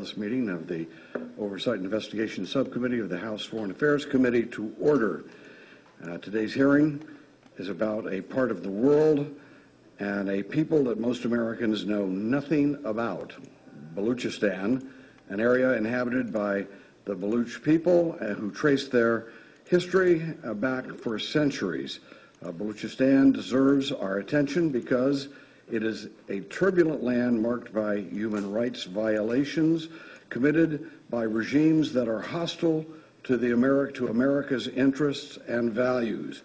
This meeting of the Oversight and Investigation Subcommittee of the House Foreign Affairs Committee to order. Today's hearing is about a part of the world and a people that most Americans know nothing about, Baluchistan, an area inhabited by the Baluch people who trace their history back for centuries. Baluchistan deserves our attention because it is a turbulent land marked by human rights violations committed by regimes that are hostile to America's interests and values.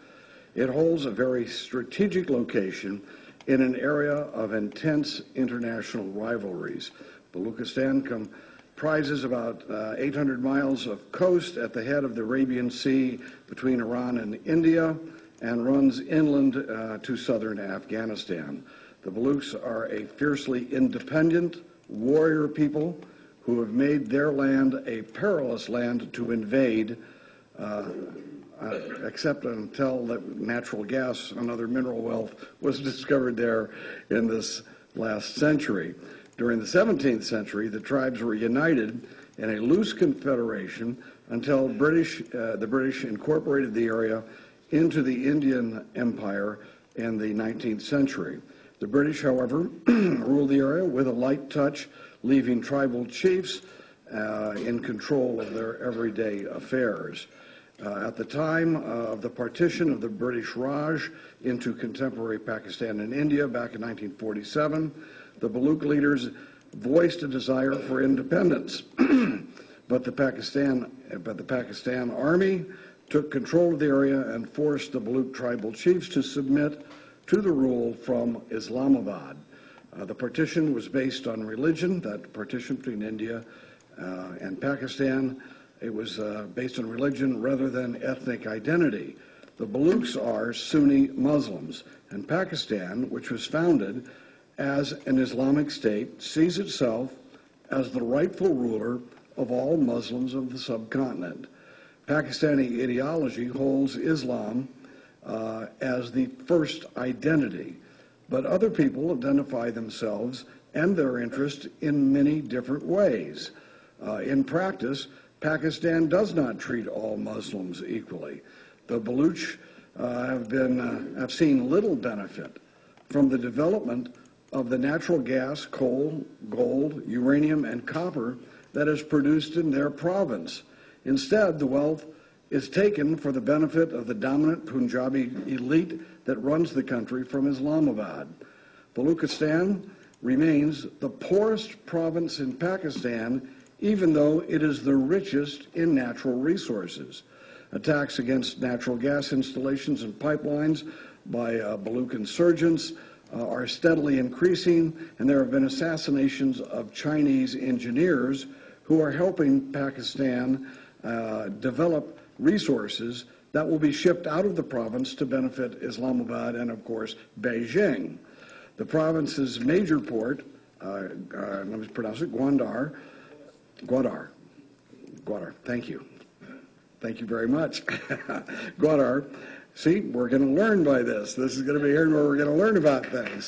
It holds a very strategic location in an area of intense international rivalries. Baluchistan comprises about 800 miles of coast at the head of the Arabian Sea between Iran and India and runs inland to southern Afghanistan. The Baluchs are a fiercely independent warrior people who have made their land a perilous land to invade, except until that natural gas and other mineral wealth was discovered there in this last century. During the 17th century, the tribes were united in a loose confederation until the British incorporated the area into the Indian Empire in the 19th century. The British, however, ruled the area with a light touch, leaving tribal chiefs in control of their everyday affairs. At the time of the partition of the British Raj into contemporary Pakistan and India back in 1947, the Baluch leaders voiced a desire for independence, but the Pakistan Army took control of the area and forced the Baluch tribal chiefs to submit to the rule from Islamabad. The partition was based on religion, that partition between India and Pakistan. It was based on religion rather than ethnic identity. The Baluchs are Sunni Muslims, and Pakistan, which was founded as an Islamic state, sees itself as the rightful ruler of all Muslims of the subcontinent. Pakistani ideology holds Islam as the first identity, but other people identify themselves and their interest in many different ways. In practice, Pakistan does not treat all Muslims equally. The Baluch have seen little benefit from the development of the natural gas, coal, gold, uranium, and copper that is produced in their province. Instead, the wealth is taken for the benefit of the dominant Punjabi elite that runs the country from Islamabad. Baluchistan remains the poorest province in Pakistan, even though it is the richest in natural resources. Attacks against natural gas installations and pipelines by Baluch insurgents are steadily increasing, and there have been assassinations of Chinese engineers who are helping Pakistan develop resources that will be shipped out of the province to benefit Islamabad and, of course, Beijing. The province's major port, let me pronounce it, Gwadar, thank you. Thank you very much. Gwadar. See, we're going to learn by this. This is going to be here where we're going to learn about things.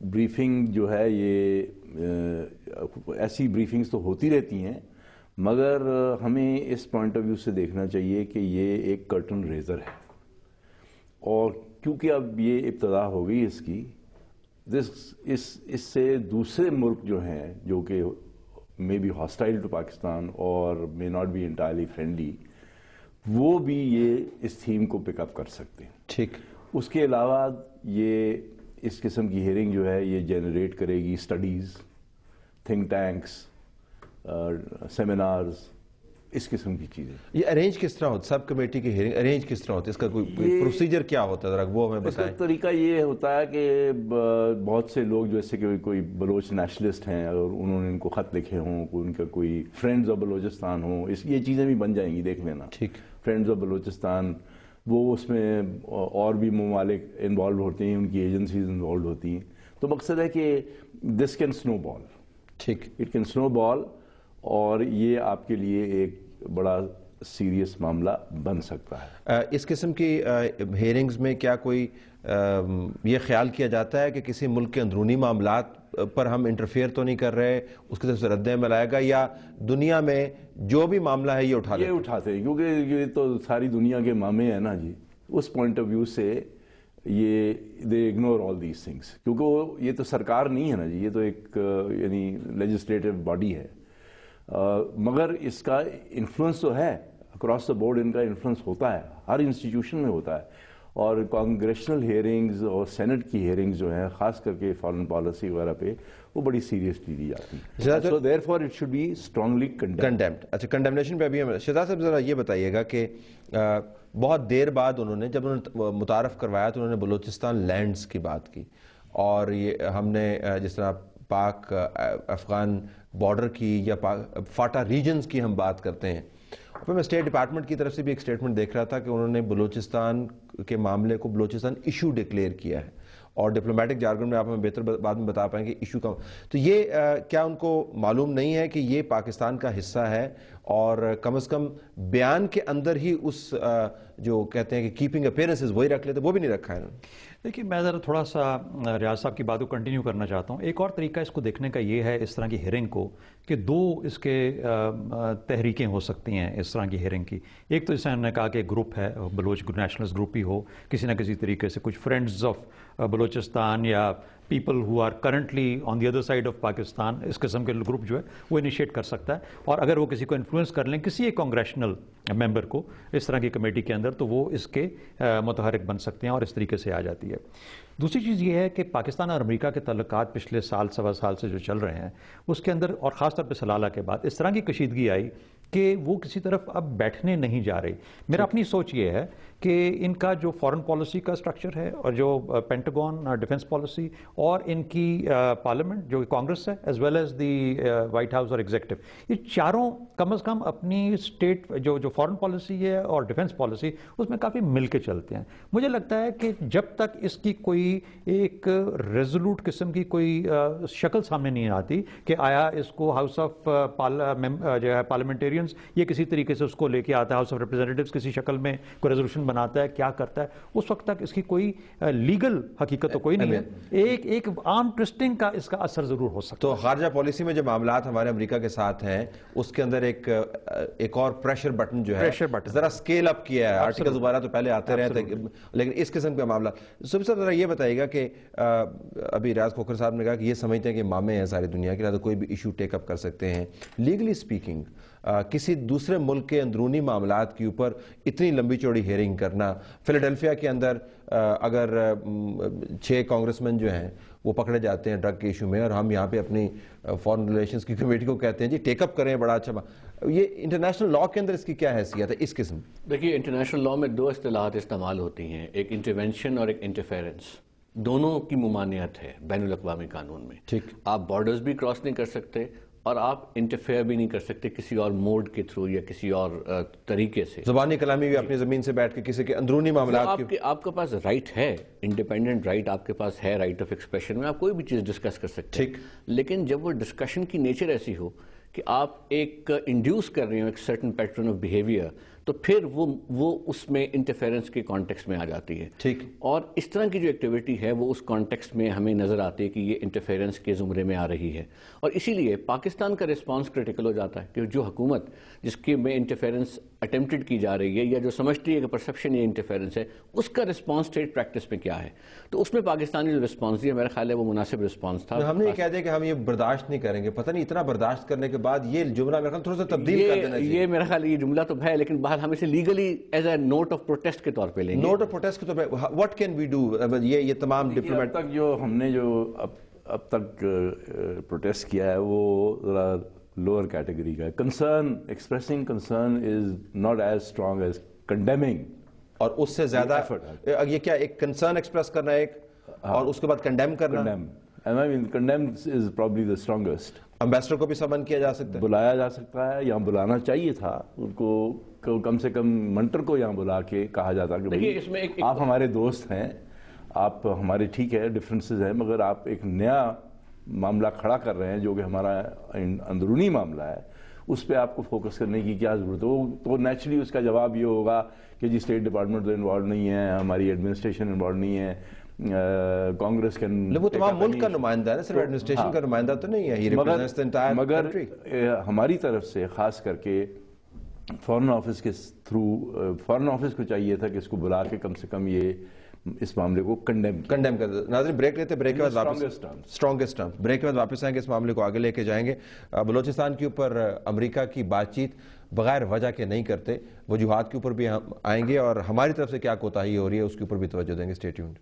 Briefing جو ہے یہ ایسی briefings تو ہوتی رہتی ہیں، مگر ہمیں اس پوائنٹ آف ویو سے دیکھنا چاہیے کہ یہ ایک کرٹن ریزر ہے، اور کیونکہ اب یہ ابتدا ہو گئی اس کی، اس سے دوسرے ملک جو ہیں جو کہ may be hostile to Pakistan اور may not be entirely friendly, وہ بھی یہ اس تھیم کو پک اپ کر سکتے ہیں. ٹھیک. اس کے علاوہ یہ اس قسم کی ہیئرنگ جو ہے یہ جنریٹ کرے گی اسٹڈیز، تھنک ٹینکس، سیمینارز، اس قسم کی چیزیں. یہ ارینج کس طرح ہوتا ہے؟ سب کمیٹی کی ہیئرنگ ارینج کس طرح ہوتی ہے؟ اس کا کوئی پروسیجر کیا ہوتا ہے؟ ذرا وہ ہمیں بتائیں. اس کا طریقہ یہ ہوتا ہے کہ بہت سے لوگ جیسے کہ کوئی بلوچ نیشنلسٹ ہیں اور انہوں نے ان کو خط لکھے ہوں، ان کا کوئی فرینڈز آف بلوچستان ہوں، یہ چیزیں بھی بن جائیں گی، دیکھ لینا. ٹھیک. فرینڈز آف بلوچستان، وہ اس میں اور بھی ممالک انوالو ہوتے ہیں، ان کی ایجنسیز انوالو ہوتی ہیں. تو مقصد ہے کہ دس کین سنو بال. ٹھیک. اٹ کین سنو بال، اور یہ آپ کے لیے ایک بڑا سیریس معاملہ بن سکتا ہے. اس قسم کی ہیئرنگز میں کیا کوئی یہ خیال کیا جاتا ہے کہ کسی ملک کے اندرونی معاملات پر ہم انٹرفیئر تو نہیں کر رہے، اس کی طرف سے رد عمل آئے گا، یا دنیا میں جو بھی معاملہ ہے یہ اٹھاتے ہیں؟ کیونکہ یہ تو ساری دنیا کے معاملے ہیں نا جی. اس پوائنٹ آف ویو سے یہ they ignore all these things, کیونکہ یہ تو سرکار نہیں ہے نا جی، یہ تو ایک یعنی لیجسلیٹو باڈی ہے. مگر اس کا انفلوئنس تو ہے، اکراس دا بورڈ ان کا انفلوئنس ہوتا ہے، ہر انسٹیٹیوشن میں ہوتا ہے. اور کانگریشنل ہیئرنگز اور سینٹ کی ہیئرنگز جو ہیں، خاص کر کے فارن پالیسی وغیرہ پہ، وہ بڑی سیریسلی لی جاتی ہیں. So therefore it should be strongly condemned. اچھا، کنڈیمنیشن پہ ابھی شہزاد صاحب ذرا یہ بتائیے گا کہ بہت دیر بعد انہوں نے جب متعارف کروایا تو انہوں نے بلوچستان لینڈز کی بات کی، اور یہ ہم نے جس طرح پاک افغان بارڈر کی یا فاٹا ریجنز کی ہم بات کرتے ہیں. پھر میں اسٹیٹ ڈپارٹمنٹ کی طرف سے بھی ایک اسٹیٹمنٹ دیکھ رہا تھا کہ انہوں نے بلوچستان کے معاملے کو بلوچستان ایشو ڈکلیئر کیا ہے، اور ڈپلومیٹک جارگن میں آپ ہمیں بہتر بعد میں بتا پائیں گے ایشو کا. تو یہ کیا ان کو معلوم نہیں ہے کہ یہ پاکستان کا حصہ ہے، اور کم از کم بیان کے اندر ہی اس جو کہتے ہیں کہ کیپنگ اپیرنسز وہی رکھ لیتے، وہ بھی نہیں رکھا ہے انہوں نے؟ دیکھیے، میں ذرا تھوڑا سا ریاض صاحب کی بات کو کنٹینیو کرنا چاہتا ہوں. ایک اور طریقہ اس کو دیکھنے کا یہ ہے اس طرح کی ہیئرنگ کو کہ دو اس کے تحریکیں ہو سکتی ہیں اس طرح کی ہیئرنگ کی. ایک تو جیسے ہم نے کہا کہ گروپ ہے، بلوچ نیشنلسٹ گروپ ہی ہو، کسی نہ کسی طریقے سے کچھ فرینڈز آف بلوچستان یا people who are currently on the other side of Pakistan, اس قسم کے گروپ جو ہے وہ انیشیٹ کر سکتا ہے. اور اگر وہ کسی کو انفلوئنس کر لیں، کسی ایک کانگریشنل ممبر کو اس طرح کی کمیٹی کے اندر، تو وہ اس کے متحرک بن سکتے ہیں اور اس طریقے سے آ جاتی ہے. دوسری چیز یہ ہے کہ پاکستان اور امریکہ کے تعلقات پچھلے سوا سال سے جو چل رہے ہیں اس کے اندر، اور خاص طور پہ سلالہ کے بعد اس طرح کی کشیدگی آئی کہ وہ کسی طرف اب بیٹھنے نہیں جا رہی. میرا اپنی سوچ یہ ہے کہ ان کا جو فارن پالیسی کا سٹرکچر ہے، اور جو پینٹاگون ڈیفنس پالیسی، اور ان کی پارلیمنٹ جو کانگریس ہے، as well as the White House اور ایگزیکٹو، یہ چاروں کم از کم اپنی اسٹیٹ جو فارن پالیسی ہے اور ڈیفنس پالیسی، اس میں کافی مل کے چلتے ہیں. مجھے لگتا ہے کہ جب تک اس کی کوئی ایک ریزولوٹ قسم کی کوئی شکل سامنے نہیں آتی کہ آیا اس کو ہاؤس آف جو ہے پارلیمنٹیرینز یہ کسی طریقے سے اس کو لے کے آتا ہے، ہاؤس آف ریپرزینٹیوز کسی شکل میں کوئی ریزولوشن بناتا ہے، کیا کرتا ہے، اس وقت تک اس کی کوئی لیگل حقیقت تو کوئی نہیں ہے. ایک عام ٹوسٹنگ کا اس کا اثر ضرور ہو سکتا ہے. تو خارجہ پالیسی میں جو معاملات ہمارے امریکہ کے ساتھ ہیں، اس کے اندر ایک اور پریشر بٹن جو ہے ذرا سکیل اپ کیا ہے. آرٹیکل دوبارہ تو پہلے آتے رہے تھے، لیکن اس قسم کے معاملات. صبح صاحب ذرا یہ بتائیے گا کہ ابھی ریاض کھوکھر صاحب نے کہا کہ یہ سمجھتے ہیں کہ مامے ہیں ساری دنیا کے، لہٰذا کوئی بھی ایشو ٹیک اپ کر سکتے ہیں. لیگلی اسپیکنگ کسی دوسرے ملک کے اندرونی معاملات کے اوپر اتنی لمبی چوڑی ہیئرنگ کرنا، فیلاڈیلفیا کے اندر اگر 6 کانگریسمین جو ہیں وہ پکڑے جاتے ہیں ڈرگ کے ایشو میں، اور ہم یہاں پہ اپنی فارن ریلیشنز کی کمیٹی کو کہتے ہیں جی ٹیک اپ کریں، بڑا اچھا. یہ انٹرنیشنل لا کے اندر اس کی کیا حیثیت ہے اس قسم؟ دیکھیے، انٹرنیشنل لا میں 2 اصطلاحات استعمال ہوتی ہیں، ایک انٹرونشن اور ایک انٹرفیرنس. دونوں کی ممانعت ہے بین الاقوامی قانون میں. ٹھیک. آپ بارڈرز بھی کراس نہیں کر سکتے، اور آپ انٹرفیئر بھی نہیں کر سکتے کسی اور موڈ کے تھرو یا کسی اور طریقے سے. زبانی کلامی بھی اپنی زمین سے بیٹھ کے کسی کے اندرونی معاملات آپ کے پاس رائٹ ہے، انڈیپینڈنٹ رائٹ آپ کے پاس ہے، رائٹ آف ایکسپریشن میں آپ کوئی بھی چیز ڈسکس کر سکتے ہیں. لیکن جب وہ ڈسکشن کی نیچر ایسی ہو کہ آپ ایک انڈیوس کر رہے ہو ایک سرٹن پیٹرن آف بیہیویئر، تو پھر وہ اس میں انٹرفیرنس کے کانٹیکسٹ میں آ جاتی ہے. ٹھیک. اور اس طرح کی جو ایکٹیویٹی ہے وہ اس کانٹیکسٹ میں ہمیں نظر آتی ہے کہ یہ انٹرفیرنس کے زمرے میں آ رہی ہے. اور اسی لیے پاکستان کا رسپانس کرٹیکل ہو جاتا ہے کہ جو حکومت جس کے میں انٹرفیرنس اٹیمپٹڈ کی جا رہی ہے یا جو سمجھتی ہے کہ پرسیپشن یہ انٹرفیرنس ہے, اس کا رسپانس اسٹیٹ پریکٹس میں کیا ہے. تو اس میں پاکستانی جو رسپانس دیا میرا خیال ہے وہ مناسب رسپانس تھا. ہم نے یہ کہہ دیا کہ ہم یہ برداشت نہیں کریں گے, پتہ نہیں اتنا برداشت کرنے کے بعد یہ جملہ میرا خیال تھوڑا سا تبدیل کر دینا چاہیے. یہ میرا خیال یہ جملہ تو ہے, لیکن باہر ہم اسے legally as a note of protest کے طور پہ لیں گے. نوٹ آف پروٹیسٹ کے طور پہ واٹ کین وی ڈو. یہ تمام ڈپلومیٹ اب تک جو ہم نے جو اب تک پروٹیسٹ کیا ہے وہ ذرا لوور کیٹیگری کا ہے. Concern, expressing concern is not as strong as condemning. اور اس سے زیادہ یہ کیا ایک کنسرن ایکسپریس کرنا ہے ایک, اور اس کے بعد کنڈیم کرنا. Condemn is probably the strongest. Ambassador کو بھی سمن کیا جا سکتا ہے, بلایا جا سکتا ہے, یا بلانا چاہیے تھا ان کو کم سے کم منٹر کو یہاں بلا کے کہا جاتا کہ بھائی آپ ہمارے دوست ہیں, آپ ہمارے ٹھیک ہے ڈفرینسز ہیں, مگر آپ ایک نیا معاملہ کھڑا کر رہے ہیں جو کہ ہمارا اندرونی معاملہ ہے, اس پہ آپ کو فوکس کرنے کی کیا ضرورت ہے. تو نیچرلی اس کا جواب یہ ہوگا کہ جی اسٹیٹ ڈپارٹمنٹ تو انوالو نہیں ہے, ہماری ایڈمنسٹریشن انوالو نہیں ہے, کانگریس کے وہ تمام ملک کا نمائندہ ہے نا, صرف ایڈمنسٹریشن کا نمائندہ تو نہیں ہے. مگر ہماری طرف سے خاص کر کے فارن آفس کے تھرو فارن آفس کو چاہیے تھا کہ اس کو بلا کے کم سے کم یہ اس معاملے کو کنڈیم کر دیں. ناظرین بریک لیتے, بریک کے بعد واپس اسٹرانگسٹ ٹرمز, بریک کے بعد واپس آئیں گے, اس معاملے کو آگے لے کے جائیں گے. بلوچستان کے اوپر امریکہ کی بات چیت بغیر وجہ کے نہیں کرتے, وجوہات کے اوپر بھی ہم آئیں گے, اور ہماری طرف سے کیا کوتاہی ہو رہی ہے اس کے اوپر بھی توجہ دیں گے. Stay tuned.